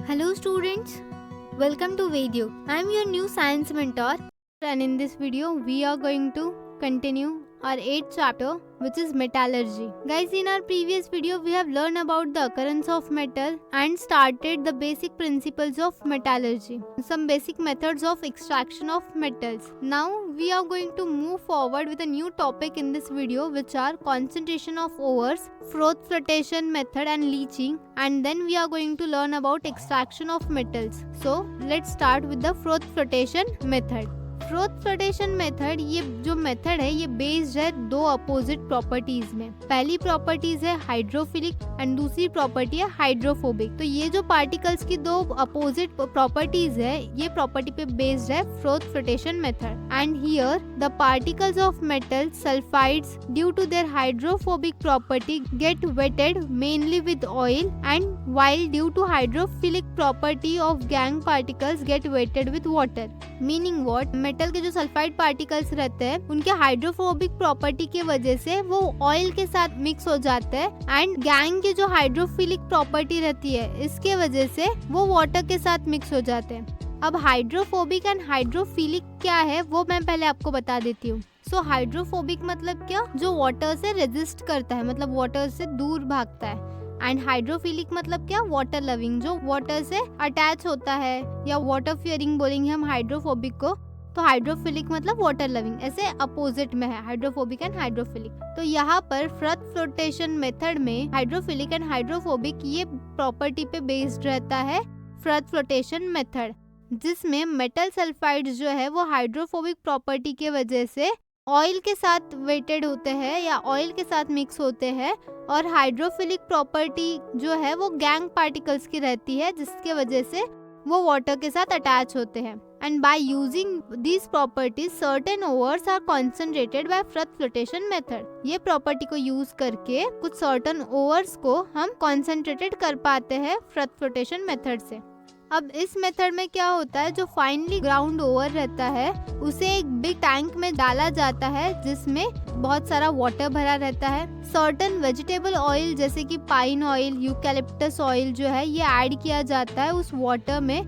Hello students, welcome to Video. I am your new science mentor and in this video we are going to continue our 8th chapter, which is metallurgy. Guys, in our previous video we have learned about the occurrence of metal and started the basic principles of metallurgy, some basic methods of extraction of metals. Now we are going to move forward with a new topic in this video, which are concentration of ores, froth flotation method and leaching, and then we are going to learn about extraction of metals. So let's start with the froth flotation method. Froth flotation method, ये जो method है ये based है दो opposite properties में। पहली properties है hydrophilic and दूसरी प्रॉपर्टी है हाइड्रोफोबिक। तो ये जो पार्टिकल्स की दो अपोजिट प्रॉपर्टीज है ये प्रॉपर्टी पे बेस्ड है froth flotation method. And here the particles of metal sulphides due to their hydrophobic property get wetted mainly with oil and while due to hydrophilic property of gangue particles get weighted with water. Meaning what? Metal के जो sulphide particles रहते हैं उनके hydrophobic property के वजह से वो oil के साथ मिक्स हो जाते हैं एंड गैंग की जो हाइड्रोफिलिक प्रॉपर्टी रहती है इसके वजह से वो वाटर के साथ मिक्स हो जाते हैं। अब हाइड्रोफोबिक एंड हाइड्रोफिलिक क्या है वो मैं पहले आपको बता देती हूँ। सो हाइड्रोफोबिक मतलब क्या? जो वाटर से रेजिस्ट करता है, मतलब वाटर से दूर भागता है। एंड हाइड्रोफिलिक मतलब क्या? वाटर लविंग, जो वाटर से अटैच होता है, या वाटर फियरिंग बोलेंगे हम हाइड्रोफोबिक को। तो हाइड्रोफिलिक मतलब वाटर लविंग, ऐसे अपोजिट में है हाइड्रोफोबिक एंड हाइड्रोफिलिक। तो यहाँ पर फ्रोथ फ्लोटेशन मेथड में हाइड्रोफिलिक एंड हाइड्रोफोबिक ये प्रॉपर्टी पे बेस्ड रहता है फ्रोथ फ्लोटेशन मेथड, जिसमें मेटल सल्फाइड जो है वो हाइड्रोफोबिक प्रॉपर्टी के वजह से ऑयल के साथ वेटेड होते हैं या ऑयल के साथ मिक्स होते हैं, और हाइड्रोफिलिक प्रॉपर्टी जो है वो गैंग पार्टिकल्स की रहती है जिसके वजह से वो वाटर के साथ अटैच होते हैं। And by using these properties certain ores are concentrated by froth flotation method. ये प्रॉपर्टी को यूज करके कुछ सर्टेन ओवर्स को हम कॉन्सेंट्रेटेड कर पाते हैं फ्रोथ फ्लोटेशन मेथड से। अब इस मेथड में क्या होता है, जो फाइनली ग्राउंड ओवर रहता है उसे एक बिग टैंक में डाला जाता है जिसमें बहुत सारा वाटर भरा रहता है। सर्टेन वेजिटेबल ऑयल जैसे कि पाइन ऑयल, यूकैलिप्टस ऑयल जो है ये ऐड किया जाता है उस वाटर में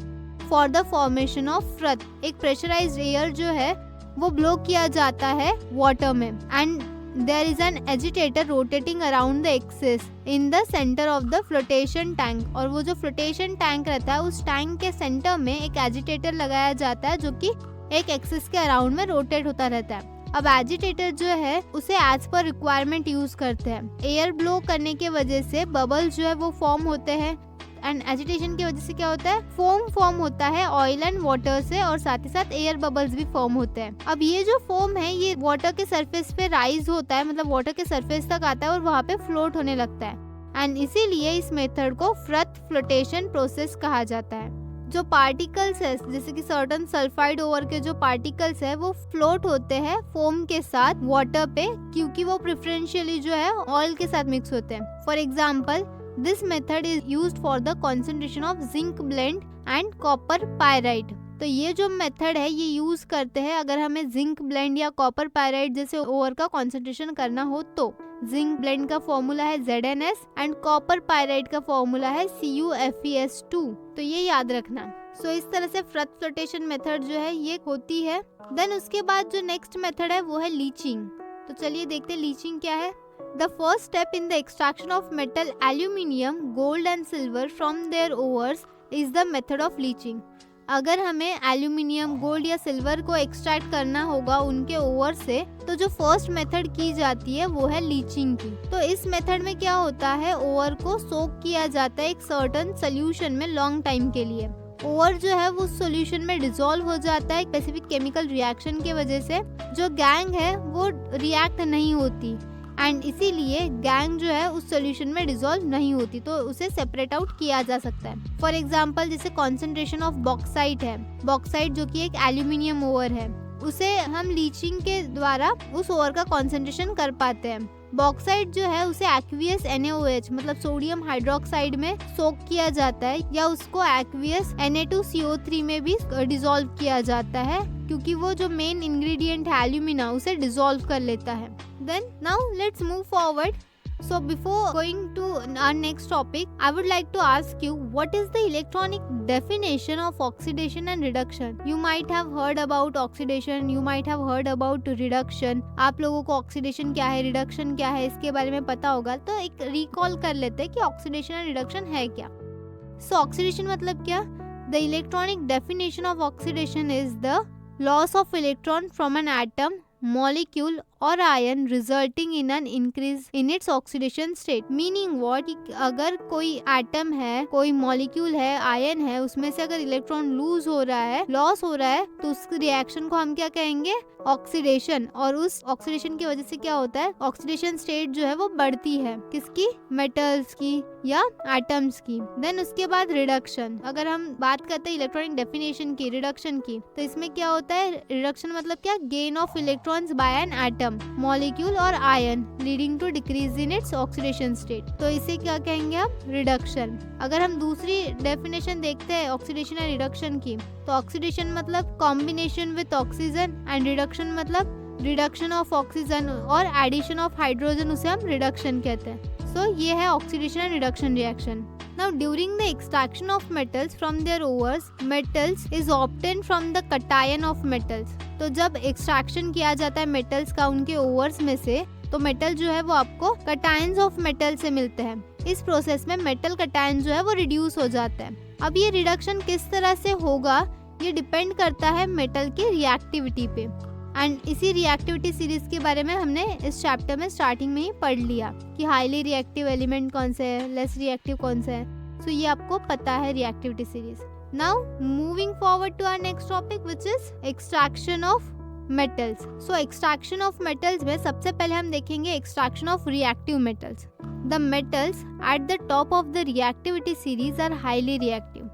for the formation of froth. एक प्रेशराइज्ड एयर जो है वो ब्लो किया जाता है वाटर में and there is an agitator rotating around the axis in the center of the flotation tank। और वो जो flotation tank रहता है उस टैंक के सेंटर में एक एजिटेटर लगाया जाता है जो कि एक एक्सिस के अराउंड में रोटेट होता रहता है। अब एजिटेटर जो है उसे एज पर रिक्वायरमेंट यूज करते हैं। एयर ब्लो करने के वजह से बबल्स जो है वो फॉर्म होते हैं एंड एजिटेशन की वजह से क्या होता है, फोम फॉर्म होता है ऑयल एंड वाटर से, और साथ ही साथ एयर बबल्स भी फॉर्म होते हैं। अब ये जो फोम है ये वाटर के सरफेस पे राइज होता है, मतलब वाटर के सरफेस तक आता है और वहाँ पे फ्लोट होने लगता है एंड इसीलिए इस मेथड को फ्रोथ फ्लोटेशन प्रोसेस कहा जाता है। जो पार्टिकल्स है जैसे कि सर्टेन सल्फाइड ओवर के जो पार्टिकल्स है वो फ्लोट होते हैं फोम के साथ वाटर पे, क्योंकि वो प्रेफरेंशियली जो है ऑयल के साथ मिक्स होते हैं। For example This method is used for the concentration of zinc blende and copper pyrite। तो ये जो मेथड है ये यूज करते हैं अगर हमें जिंक ब्लेंड या कॉपर पायराइट जैसे ओवर का कंसंट्रेशन करना हो तो। जिंक ब्लेंड का फॉर्मूला है ZnS एंड कॉपर पायराइट का फॉर्मूला है CuFeS2। तो ये याद रखना। सो इस तरह से फ्रोथ फ्लोटेशन मेथड जो है ये होती है। देन उसके बाद जो नेक्स्ट मेथड है वो है लीचिंग। तो चलिए देखते हैं लीचिंग क्या है। The first step in the extraction of metal, aluminium, gold and silver from their ores is the method of leaching। अगर हमें एल्यूमिनियम, गोल्ड या सिल्वर को एक्सट्रैक्ट करना होगा उनके ओवर से तो जो फर्स्ट मेथड की जाती है वो है लीचिंग की। तो इस मेथड में क्या होता है, ओवर को सोक किया जाता है एक सर्टेन सोल्यूशन में लॉन्ग टाइम के लिए। ओवर जो है वो सॉल्यूशन में डिसॉल्व हो जाता है स्पेसिफिक केमिकल रिएक्शन की वजह से। जो गैंग है वो रिएक्ट नहीं होती एंड इसीलिए गैंग जो है उस सॉल्यूशन में डिसॉल्व नहीं होती, तो उसे सेपरेट आउट किया जा सकता है। फॉर एग्जांपल जैसे कॉन्सेंट्रेशन ऑफ बॉक्साइट है, बॉक्साइट जो कि एक एल्यूमिनियम ओवर है, उसे हम लीचिंग के द्वारा उस ओवर का कॉन्सेंट्रेशन कर पाते हैं। बॉक्साइट जो है उसे एक्वियस NaOH मतलब सोडियम हाइड्रोक्साइड में सोक किया जाता है या उसको एक्वियस Na2CO3 में भी डिसॉल्व किया जाता है, क्योंकि वो जो मेन इंग्रेडिएंट है एल्यूमिना उसे डिसॉल्व कर लेता है। Then now let's move forward So before going to our next topic, I would like to ask you, what is the electronic definition of oxidation and reduction? You might have heard about oxidation, you might have heard about reduction. आप लोगों को oxidation क्या है, reduction क्या है, इसके बारे में पता होगा. तो एक recall कर लेते हैं कि oxidation and reduction है क्या. So oxidation मतलब क्या? The electronic definition of oxidation is the loss of electron from an atom, molecule और ion resulting in an increase in its oxidation state. Meaning what, अगर कोई एटम है, कोई molecule है, आयन है, उसमें से अगर इलेक्ट्रॉन लूज हो रहा है, लॉस हो रहा है, तो उस रिएक्शन को हम क्या कहेंगे? ऑक्सीडेशन. और उस ऑक्सीडेशन की वजह से क्या होता है? ऑक्सीडेशन स्टेट जो है वो बढ़ती है. किसकी? मेटल्स की या एटम्स की. देन उसके बाद रिडक्शन. अगर हम बात करते हैं इलेक्ट्रॉनिक डेफिनेशन की, रिडक्शन की, तो इसमें क्या होता है? रिडक्शन मतलब क्या? Gain of electrons by an atom, molecule और ion leading to decrease in its oxidation state. तो इसे क्या कहेंगे आप? रिडक्शन. अगर हम दूसरी डेफिनेशन देखते हैं ऑक्सीडेशन एंड रिडक्शन की, तो ऑक्सीडेशन मतलब combination with oxygen and reduction मतलब रिडक्शन ऑफ ऑक्सीजन और एडिशन ऑफ हाइड्रोजन, उसे हम रिडक्शन कहते हैं. सो ये है oxidation and reduction reaction. Now during the extraction of metals from their ores, metals is obtained from the cation of metals. तो जब एक्सट्रैक्शन किया जाता है मेटल्स का उनके ओवर्स में से, तो मेटल जो है वो आपको कटायंस ऑफ मेटल से मिलते हैं. इस प्रोसेस में मेटल कटायन जो है वो रिड्यूस हो जाता है. अब ये रिडक्शन किस तरह से होगा, ये डिपेंड करता है मेटल की रिएक्टिविटी पे. एंड इसी रिएक्टिविटी सीरीज के बारे में हमने इस चैप्टर में स्टार्टिंग में ही पढ़ लिया कि हाईली रिएक्टिव एलिमेंट कौन से है, लेस रिएक्टिव कौन सा है. सो ये आपको पता है reactivity series. Now moving forward to our next topic which is extraction of metals. So extraction of metals में सबसे पहले हम देखेंगे extraction of reactive metals. The metals at the top of the reactivity series are highly reactive.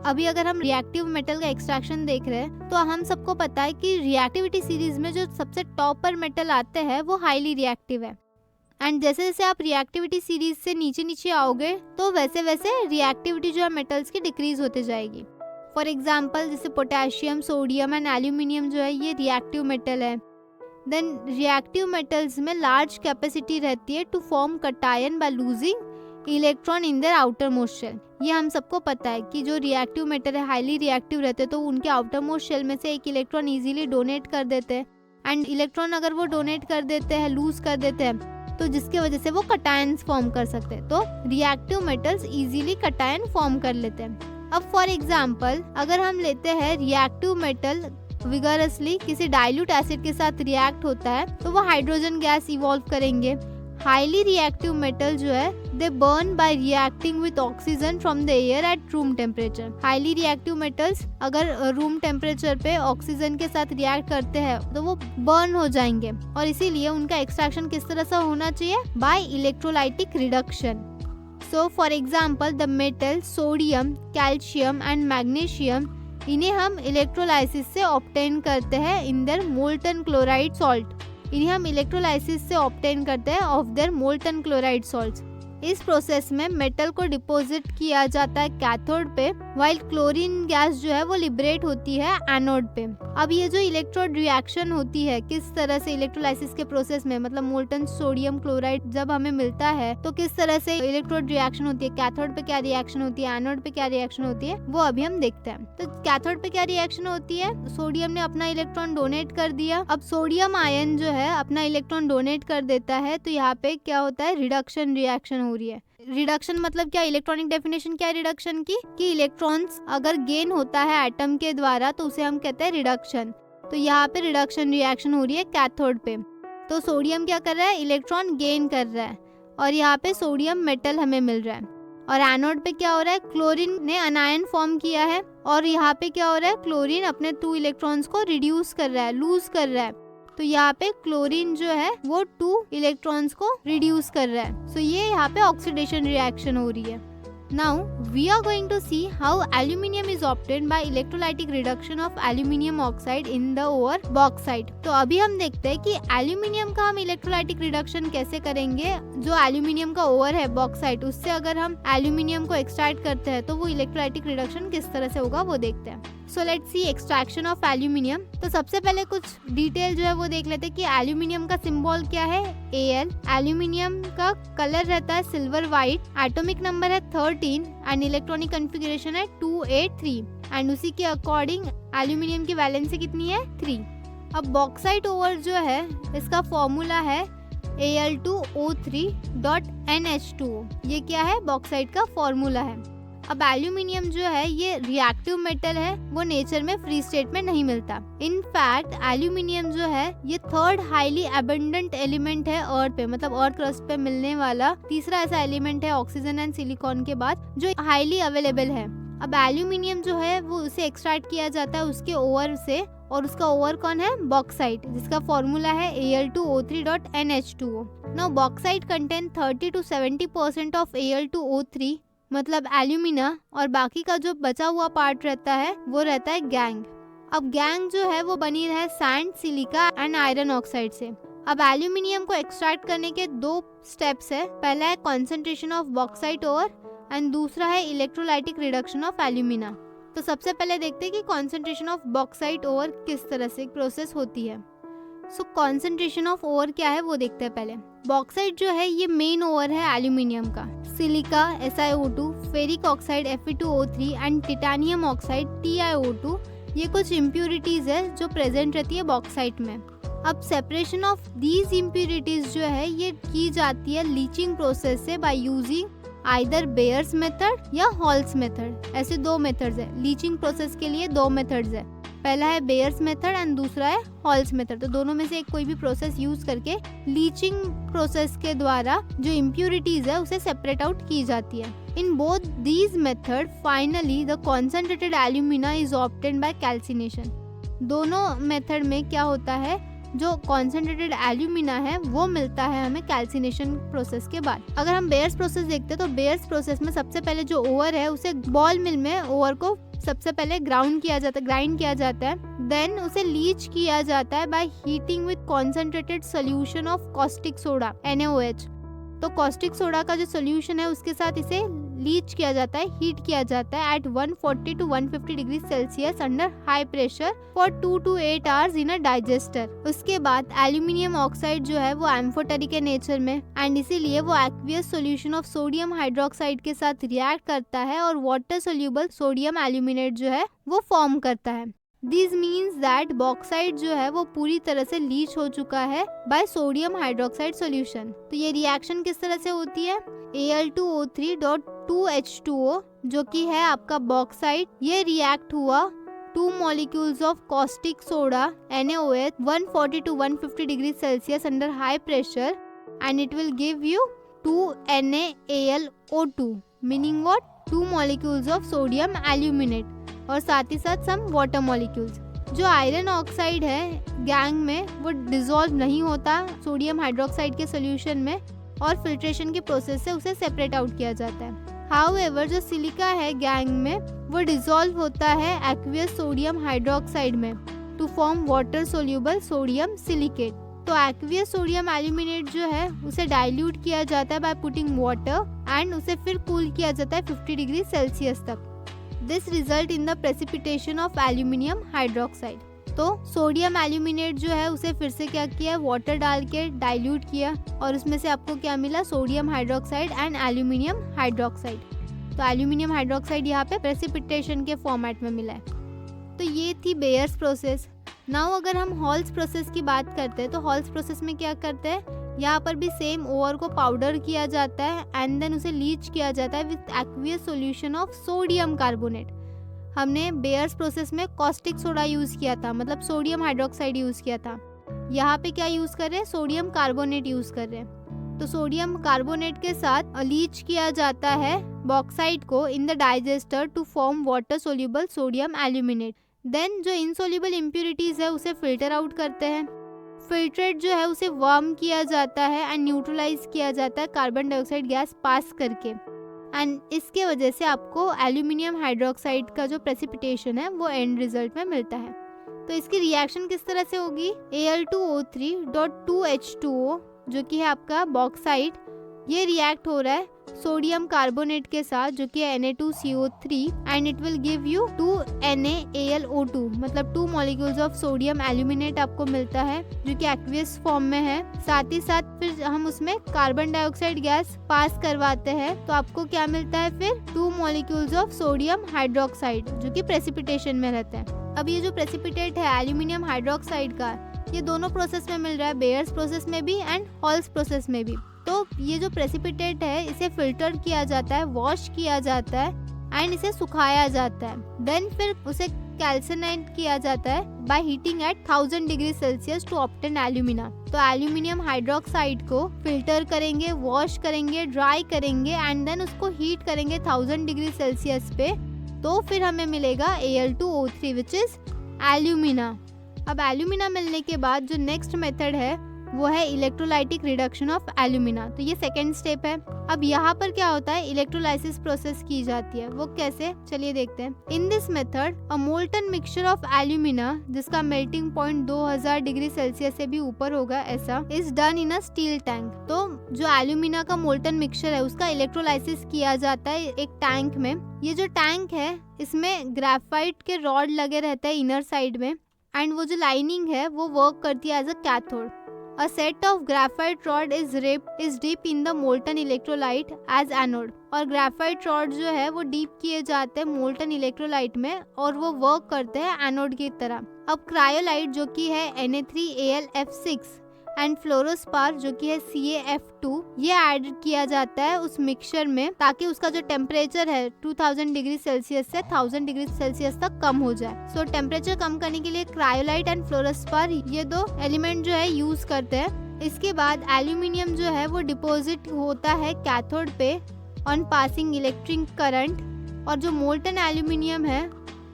अभी अगर हम reactive metal का extraction देख रहे हैं, तो हम सबको पता है कि रिएक्टिविटी सीरीज में जो सबसे टॉप पर मेटल आते हैं वो हाईली रिएक्टिव है. एंड जैसे जैसे आप रिएक्टिविटी सीरीज से नीचे नीचे आओगे, तो वैसे वैसे रिएक्टिविटी जो है मेटल्स की डिक्रीज होते जाएगी. फॉर एग्जाम्पल जैसे पोटेशियम, सोडियम एंड एल्यूमिनियम जो है ये रिएक्टिव मेटल है. देन रिएक्टिव मेटल्स में लार्ज कैपेसिटी रहती है to form cation by losing electron in their outer most shell. ये हम सबको पता है कि जो रिएक्टिव मेटल है हाईली रिएक्टिव रहते हैं, तो उनके आउटर मोस्ट शेल में से एक इलेक्ट्रॉन इजीली डोनेट कर देते हैं. एंड इलेक्ट्रॉन अगर वो डोनेट कर देते हैं, लूज कर देते हैं, तो जिसके वजह से वो कटायंस फॉर्म कर सकते हैं. तो reactive metals easily cation form कर लेते हैं. अब फॉर एग्जाम्पल अगर हम लेते हैं रिएक्टिव मेटल विगरसली किसी डाइल्यूट एसिड के साथ रिएक्ट होता है, तो वो हाइड्रोजन गैस इवॉल्व करेंगे. हाईली रिएक्टिव मेटल जो है दे burn bye reacting with oxygen from the air at room temperature. Highly reactive metals अगर रूम टेम्परेचर पे ऑक्सीजन के साथ रिएक्ट करते हैं तो वो बर्न हो जाएंगे. और इसीलिए उनका एक्सट्रैक्शन किस तरह से होना चाहिए? By electrolytic reduction. So for example the metal sodium, calcium and magnesium, इन्हें हम इलेक्ट्रोलाइसिस से ऑब्टेन करते हैं in their molten chloride salt. इन्हें हम इलेक्ट्रोलाइसिस से ऑब्टेन करते हैं of their molten chloride salts. इस प्रोसेस में मेटल को डिपॉजिट किया जाता है कैथोड पे, वाइल क्लोरीन गैस जो है वो लिबरेट होती है एनोड पे. अब ये जो इलेक्ट्रोड रिएक्शन होती है, किस तरह से इलेक्ट्रोलाइसिस के प्रोसेस में, मतलब मोल्टन सोडियम क्लोराइड जब हमें मिलता है तो किस तरह से इलेक्ट्रोड रिएक्शन होती है, कैथोड पे क्या रिएक्शन होती है, एनोड पे क्या रिएक्शन होती है, वो अभी हम देखते हैं. तो कैथोड पे क्या रिएक्शन होती है? सोडियम ने अपना इलेक्ट्रॉन डोनेट कर दिया. अब सोडियम आयन जो है अपना इलेक्ट्रॉन डोनेट कर देता है, तो यहाँ पे क्या होता है? रिडक्शन रिएक्शन हो रही है. रिडक्शन मतलब क्या? इलेक्ट्रॉनिक डेफिनेशन क्या है रिडक्शन की? कि इलेक्ट्रॉन्स अगर गेन होता है एटम के द्वारा तो उसे हम कहते हैं रिडक्शन. तो यहाँ पे रिडक्शन रिएक्शन हो रही है कैथोड पे. तो सोडियम क्या कर रहा है? इलेक्ट्रॉन गेन कर रहा है और यहाँ पे सोडियम मेटल हमें मिल रहा है. और एनोड पे क्या हो रहा है? क्लोरीन ने अनायन फॉर्म किया है और यहाँ पे क्या हो रहा है? क्लोरीन अपने 2 इलेक्ट्रॉन्स को रिड्यूस कर रहा है, लूज कर रहा है. तो यहाँ पे क्लोरीन जो है वो 2 इलेक्ट्रॉन्स को रिड्यूस कर रहा है. सो ये यहाँ पे ऑक्सीडेशन रिएक्शन हो रही है. Now we are going to see how aluminium is obtained by electrolytic reduction of aluminium oxide in the ore bauxite. तो अभी हम देखते हैं कि एल्यूमिनियम का हम इलेक्ट्रोलाइटिक रिडक्शन कैसे करेंगे. जो एल्यूमिनियम का ओर है बॉक्साइट, उससे अगर हम एल्यूमिनियम को एक्सट्रैक्ट करते हैं तो वो इलेक्ट्रोलाइटिक रिडक्शन किस तरह से होगा वो देखते हैं. So let's see extraction of aluminium. तो सबसे पहले कुछ डिटेल जो है वो देख लेते हैं कि एल्यूमिनियम का सिंबल क्या है, Al। एल्यूमिनियम का कलर रहता है सिल्वर वाइट, एटॉमिक नंबर है 13 एंड इलेक्ट्रॉनिक कॉन्फ़िगरेशन है 283 एंड उसी के अकॉर्डिंग एल्यूमिनियम की वैलेंसी कितनी है, 3। अब बॉक्साइट ओवर जो है इसका फॉर्मूला है Al2O3.NH2O। ये क्या है, बॉक्साइट का फॉर्मूला है। अब एल्यूमिनियम जो है ये रिएक्टिव मेटल है, वो नेचर में फ्री स्टेट में नहीं मिलता। इनफैक्ट एल्यूमिनियम जो है ये थर्ड हाईली अबंडेंट एलिमेंट है अर्थ पे, मतलब अर्थ क्रस्ट पे मिलने वाला तीसरा ऐसा एलिमेंट है ऑक्सीजन एंड सिलिकॉन के बाद जो हाईली अवेलेबल है। अब एल्यूमिनियम जो है वो उसे एक्सट्रैक्ट किया जाता है उसके ओवर से, और उसका ओवर कौन है, बॉक्साइट, जिसका फॉर्मूला है Al2O3.NH2O। Now bauxite contain 30 to 70% of Al2O3 मतलब एल्यूमिना, और बाकी का जो बचा हुआ पार्ट रहता है वो रहता है गैंग। अब गैंग जो है वो बनी है sand, silica and iron oxide से। अब एल्यूमिनियम को एक्सट्रैक्ट करने के 2 स्टेप्स है, पहला है concentration of bauxite over and दूसरा है इलेक्ट्रोलाइटिक रिडक्शन ऑफ एल्यूमिना। तो सबसे पहले देखते हैं कि कॉन्सेंट्रेशन ऑफ बॉक्साइट ओवर किस तरह से प्रोसेस होती है। सो कॉन्सेंट्रेशन ऑफ ओवर क्या है वो देखते हैं पहले। बॉक्साइट जो है ये मेन ओवर है एल्यूमिनियम का। Silica SiO2, ferric oxide Fe2O3 and titanium oxide TiO2 ये कुछ इम्प्यूरिटीज है जो प्रेजेंट रहती है बॉक्साइट में। अब सेपरेशन ऑफ दीज इम्प्यूरिटीज जो है ये की जाती है लीचिंग प्रोसेस से by using either Bayer's method या हॉल्स मेथड। ऐसे 2 मेथड्स है लीचिंग प्रोसेस के लिए, 2 मेथड्स है, पहला है बेयर्स मेथड एंड दूसरा है हॉल्स मेथड। तो दोनों में से एक कोई भी प्रोसेस यूज करके लीचिंग प्रोसेस के द्वारा जो इम्प्यूरिटीज है उसे सेपरेट आउट की जाती है। In both these method finally the concentrated alumina is obtained by calcination. दोनों मेथड में क्या होता है, जो कॉन्सेंट्रेटेड एल्यूमिना है वो मिलता है हमें कैल्सिनेशन प्रोसेस के बाद। अगर हम बेयर्स प्रोसेस देखते हैं तो बेयर्स प्रोसेस में सबसे पहले जो ओवर है उसे बॉल मिल में ओवर को सबसे पहले ग्राइंड किया जाता है, देन उसे लीच किया जाता है by heating with concentrated solution of caustic soda NaOH। तो कॉस्टिक सोडा का जो सोल्यूशन है उसके साथ इसे लीच किया जाता है, हीट किया जाता है at 140 to 150 degree Celsius under high pressure for 2 to 8 hours in a digester. उसके बाद एल्यूमिनियम ऑक्साइड जो है वो एम्फोटेरिक है नेचर में एंड इसीलिए वो aqueous solution of sodium hydroxide के साथ रिएक्ट करता है और वाटर सोल्यूबल सोडियम एल्यूमिनेट जो है वो फॉर्म करता है। दिस मीन्स दैट बॉक्साइट जो है वो पूरी तरह से लीच हो चुका है बाय सोडियम हाइड्रोक्साइड सॉल्यूशन। तो ये रिएक्शन किस तरह से होती है, Al2O3.2H2O जो कि है आपका बॉक्साइट, ये रिएक्ट हुआ 2 molecules of caustic soda NaOH 140 to 150 degree Celsius under high pressure and it will give you 2 NaAlO2 meaning what, 2 molecules of sodium aluminate और साथ ही साथ सम वाटर मॉलिक्यूल्स। जो आयरन ऑक्साइड है गैंग में वो dissolve नहीं होता सोडियम हाइड्रोक्साइड के सोल्यूशन में और फिल्ट्रेशन के प्रोसेस से उसे सेपरेट आउट किया जाता है। हाउएवर जो सिलिका है गैंग में वो डिसॉल्व होता है एक्वियस सोडियम हाइड्रोक्साइड में to form water soluble sodium silicate. तो एक्वियस सोडियम एल्यूमिनेट जो है उसे डाइल्यूट किया जाता है बाय पुटिंग वाटर एंड उसे फिर कूल किया जाता है 50 डिग्री सेल्सियस तक। This result in the precipitation of aluminium hydroxide. तो सोडियम एल्यूमिनेट जो है उसे फिर से क्या किया, वाटर डाल के डाइल्यूट किया और उसमें से आपको क्या मिला, sodium hydroxide and aluminium hydroxide. तो एल्यूमिनियम हाइड्रोक्साइड यहाँ पे प्रेसिपिटेशन के फॉर्मेट में मिला है। तो ये थी बेयर्स प्रोसेस। नाउ अगर हम हॉल्स प्रोसेस की बात करते हैं तो हॉल्स प्रोसेस में क्या करते हैं, यहाँ पर भी सेम ओवर को पाउडर किया जाता है एंड देन उसे लीच किया जाता है with aqueous solution of sodium carbonate. हमने बेयर्स प्रोसेस में कॉस्टिक सोडा यूज किया था, मतलब सोडियम हाइड्रोक्साइड यूज किया था। यहाँ पे क्या यूज कर रहे हैं, सोडियम कार्बोनेट यूज कर रहे हैं। तो सोडियम कार्बोनेट के साथ लीच किया जाता है बॉक्साइट को in the digester to form water soluble sodium aluminate. Then जो इनसोल्यूबल इम्प्यूरिटीज है उसे फिल्टर आउट करते हैं। फिल्ट्रेट जो है उसे वार्म किया जाता है एंड न्यूट्रलाइज किया जाता है कार्बन डाइऑक्साइड गैस पास करके एंड इसके वजह से आपको एल्यूमिनियम हाइड्रोक्साइड का जो प्रेसिपिटेशन है वो एंड रिजल्ट में मिलता है। तो इसकी रिएक्शन किस तरह से होगी, Al2O3.2H2O जो कि है आपका बॉक्साइट, ये रिएक्ट हो रहा है सोडियम कार्बोनेट के साथ जो कि Na2CO3 and it will give you 2 NaAlO2, मतलब 2 मॉलिक्यूल्स ऑफ सोडियम एल्यूमिनेट आपको मिलता है जो कि एक्वियस फॉर्म में है। साथ ही साथ फिर हम उसमें कार्बन डाइऑक्साइड गैस पास करवाते हैं तो आपको क्या मिलता है फिर 2 मॉलिक्यूल्स ऑफ सोडियम हाइड्रोक्साइड जो कि प्रेसिपिटेशन में रहता है। अब ये जो प्रेसिपिटेट है एल्यूमिनियम हाइड्रोक्साइड का, ये दोनों प्रोसेस में मिल रहा है, बेयर्स प्रोसेस में भी एंड हॉल्स प्रोसेस में भी। तो ये जो प्रेसिपिटेट है इसे फिल्टर किया जाता है, वॉश किया जाता है एंड इसे सुखाया जाता है। देन फिर उसे कैल्सिनाइट किया जाता है by heating at 1000 degree Celsius to obtain alumina. तो एल्यूमिनियम हाइड्रोक्साइड को फिल्टर करेंगे, वॉश करेंगे, ड्राई करेंगे एंड देन उसको हीट करेंगे 1000 डिग्री सेल्सियस पे, तो फिर हमें मिलेगा Al2O3 विच इज एल्यूमिना। अब एल्यूमिना मिलने के बाद जो नेक्स्ट मेथड है वो है इलेक्ट्रोलाइटिक रिडक्शन ऑफ एल्यूमिना। तो ये सेकेंड स्टेप है। अब यहाँ पर क्या होता है, इलेक्ट्रोलाइसिस प्रोसेस की जाती है। वो कैसे, चलिए देखते हैं। In this method a molten mixture of alumina जिसका मेल्टिंग पॉइंट 2000 डिग्री सेल्सियस से भी ऊपर होगा ऐसा, is done in a steel tank. तो जो एल्यूमिना का मोल्टन मिक्सचर है उसका इलेक्ट्रोलाइसिस किया जाता है एक टैंक में। ये जो टैंक है इसमें ग्रेफाइट के रॉड लगे रहते हैं इनर साइड में एंड वो जो लाइनिंग है वो वर्क करती है as a cathode. A set of graphite rod is deep in the molten electrolyte as anode। और ग्रेफाइट रॉड जो है वो डीप किए जाते हैं मोल्टन इलेक्ट्रोलाइट में और वो वर्क करते हैं एनोड की तरह। अब क्रायोलाइट जो कि है Na3Al(F6) एंड फ्लोरोस्पार जो कि है CaF2, ये ऐड किया जाता है उस मिक्सचर में ताकि उसका जो टेम्परेचर है 2000 डिग्री सेल्सियस से 1000 डिग्री सेल्सियस तक कम हो जाए। सो टेम्परेचर कम करने के लिए क्रायोलाइट एंड फ्लोरोस्पार ये दो एलिमेंट जो है यूज करते हैं। इसके बाद एल्यूमिनियम जो है वो डिपोजिट होता है कैथोड पे ऑन पासिंग इलेक्ट्रिक करंट, और जो मोल्टन एल्यूमिनियम है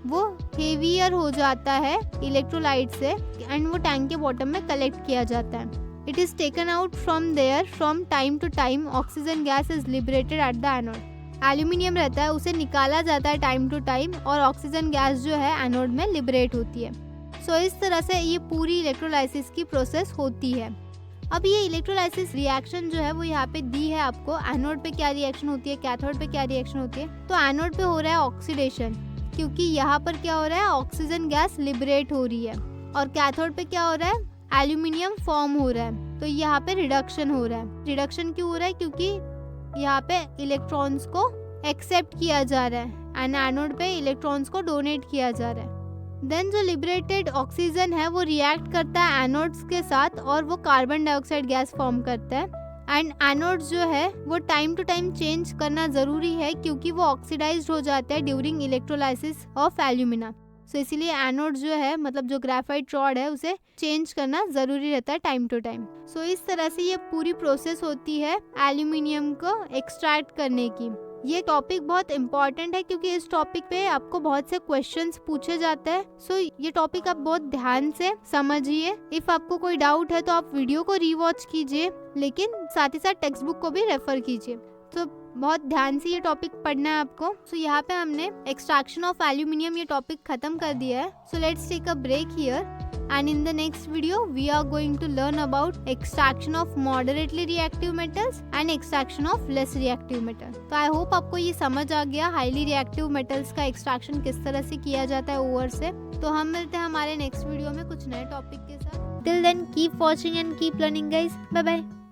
वो हेवियर हो जाता है इलेक्ट्रोलाइट से एंड वो टैंक के बॉटम में कलेक्ट किया जाता है। It is taken out from there from time to time. Oxygen gas is liberated at the anode. Aluminium रहता है उसे निकाला जाता है टाइम टू टाइम और ऑक्सीजन गैस जो है एनोड में लिबरेट होती है। सो इस तरह से ये पूरी इलेक्ट्रोलाइसिस की प्रोसेस होती है। अब ये इलेक्ट्रोलाइसिस रिएक्शन जो है वो यहाँ पे दी है आपको। एनोड पे क्या रिएक्शन होती है, कैथोड पे क्या रिएक्शन होती है। तो एनोड पे हो रहा है ऑक्सीडेशन क्योंकि यहाँ पर क्या हो रहा है, ऑक्सीजन गैस लिबरेट हो रही है, और कैथोड पे क्या हो रहा है, एल्यूमिनियम फॉर्म हो रहा है। तो यहाँ पे रिडक्शन हो रहा है। रिडक्शन क्यों हो रहा है, क्योंकि यहाँ पे इलेक्ट्रॉन्स को एक्सेप्ट किया जा रहा है एंड एनोड पे इलेक्ट्रॉन्स को डोनेट किया जा रहा है। देन जो लिबरेटेड ऑक्सीजन है वो रिएक्ट करता है एनोड्स के साथ और वो कार्बन डाइऑक्साइड गैस फॉर्म करता है। एंड एनोड्स जो है वो टाइम टू टाइम चेंज करना जरूरी है क्योंकि वो ऑक्सीडाइज्ड हो जाता है ड्यूरिंग इलेक्ट्रोलाइसिस ऑफ एल्यूमिना। सो इसीलिए एनोड जो है मतलब जो ग्रेफाइट रॉड है उसे चेंज करना जरूरी रहता है टाइम टू टाइम। सो इस तरह से ये पूरी प्रोसेस होती है एल्यूमिनियम को एक्सट्रैक्ट करने की। ये टॉपिक बहुत इम्पोर्टेंट है क्योंकि इस टॉपिक पे आपको बहुत से क्वेश्चंस पूछे जाते हैं। सो ये टॉपिक आप बहुत ध्यान से समझिए। इफ आपको कोई डाउट है तो आप वीडियो को रीवॉच कीजिए, लेकिन साथ ही साथ टेक्स्ट बुक को भी रेफर कीजिए। तो बहुत ध्यान से ये टॉपिक पढ़ना है आपको। सो यहाँ पे हमने एक्सट्रैक्शन ऑफ एल्यूमिनियम ये टॉपिक खत्म कर दिया है। So let's take a break here and in the next video we are going to learn about extraction of moderately reactive metals and extraction of less reactive metal। तो I hope आपको ये समझ आ गया highly reactive metals का extraction किस तरह से किया जाता है ore से। तो हम मिलते हैं हमारे नेक्स्ट वीडियो में कुछ नए टॉपिक के साथ। Till then keep watching and keep learning guys। Bye bye।